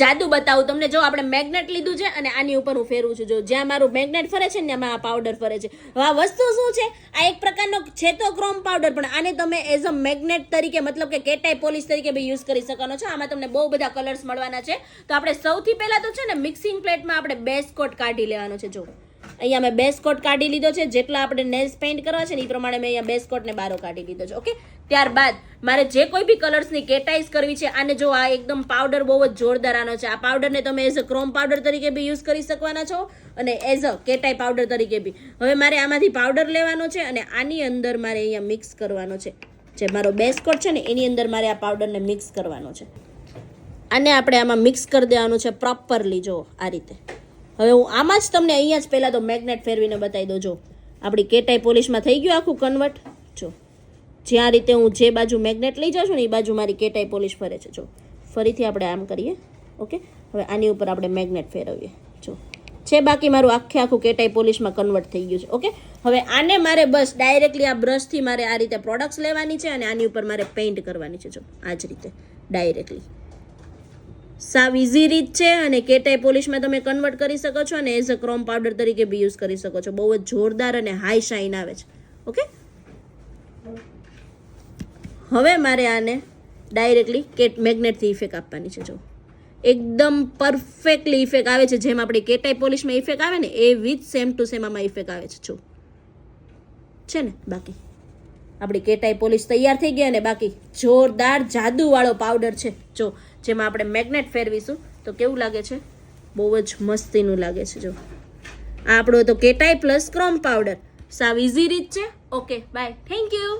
જાદુ બતાવું તમને. જો આપણે મેગ્નેટ લીધું છે અને આની ઉપર હું ફેરવું છું. જો જ્યાં મારું મેગ્નેટ ફરે છે ને એમાં આ પાવડર ફરે છે. હવે આ વસ્તુ શું છે? આ એક પ્રકારનો છે તો ક્રોમ પાવડર, પણ આને તમે એઝ અ મેગ્નેટ તરીકે મતલબ કે કેટાઈ પોલિશ તરીકે બી યુઝ કરી શકવાનો છો. આમાં તમને બહુ બધા કલર્સ મળવાના છે. તો આપણે સૌથી પહેલા તો છે ને મિક્સિંગ પ્લેટમાં આપણે બેઝ કોટ કાઢી લેવાનો છે. જો અહીંયા મેં બેઝ કોટ કાઢી લીધો છે. જેટલા આપણે નેલ્સ પેઇન્ટ કરવા છે ને એ પ્રમાણે મેં અહીંયા બેઝ કોટને બારો કાઢી લીધો છે. ઓકે, ત્યારબાદ મારે જે કોઈ બી કલર્સની કેટાઈઝ કરવી છે, આને જો આ એકદમ પાવડર બહુ જ જોરદાર આનો છે. આ પાવડરને તમે એઝ અ ક્રોમ પાવડર તરીકે બી યુઝ કરી શકવાના છો અને એઝ અ કેટાઈ પાવડર તરીકે બી. હવે મારે આમાંથી પાવડર લેવાનો છે અને આની અંદર મારે અહીંયા મિક્સ કરવાનો છે. જે મારો બેઝ કોટ છે ને એની અંદર મારે આ પાવડરને મિક્સ કરવાનો છે. આને આપણે આમાં મિક્સ કરી દેવાનું છે પ્રોપરલી. જો આ રીતે. હવે હું આમાં જ તમને અહીંયા જ પહેલાં તો મેગ્નેટ ફેરવીને બતાવી દઉં. જો આપણી કેટાઈ પોલિશમાં થઈ ગયું આખું કન્વર્ટ. જો જ્યાં રીતે હું જે બાજુ મેગ્નેટ લઈ જાઉં છું ને એ બાજુ મારી કેટાઈ પોલિશ ફરે છે. જો ફરીથી આપણે આમ કરીએ. ઓકે, હવે આની ઉપર આપણે મેગ્નેટ ફેરવીએ. જો છે બાકી મારું આખું કેટાઈ પોલિશમાં કન્વર્ટ થઈ ગયું છે. ઓકે, હવે આને મારે બસ ડાયરેક્ટલી આ બ્રશથી મારે આ રીતે પ્રોડક્ટ્સ લેવાની છે અને આની ઉપર મારે પેઇન્ટ કરવાની છે. જો આ જ રીતે ડાયરેક્ટલી. સાવ ઇઝી રીત છે અને કેટાઈ પોલિશમાં તમે કન્વર્ટ કરી શકો છો અને એઝ અ ક્રોમ પાવડર તરીકે બી યુઝ કરી શકો છો. બહુ જ જોરદાર અને હાઈ શાઇન આવે છે. ઓકે, હવે મારે આને ડાયરેક્ટલી મેગ્નેટથી ઇફેક્ટ આપવાની છે. જો એકદમ પરફેક્ટલી ઇફેક્ટ આવે છે. જેમ આપણી કેટાઈ પોલિશમાં ઇફેક્ટ આવે ને A with same to same આમાં ઇફેક્ટ આવે છે. જો છે ને, બાકી આપણી કેટાઈ પોલિશ તૈયાર થઈ ગઈ અને બાકી જોરદાર જાદુવાળો પાવડર છે. જો જેમાં આપણે મેગ્નેટ ફેરવીશું તો કેવું લાગે છે? બહુ જ મસ્તીનું લાગે છે. જો આ આપણો તો કેટાઈ પ્લસ ક્રોમ પાવડર. સાવ ઇઝી રીત છે. Okay, bye, thank you.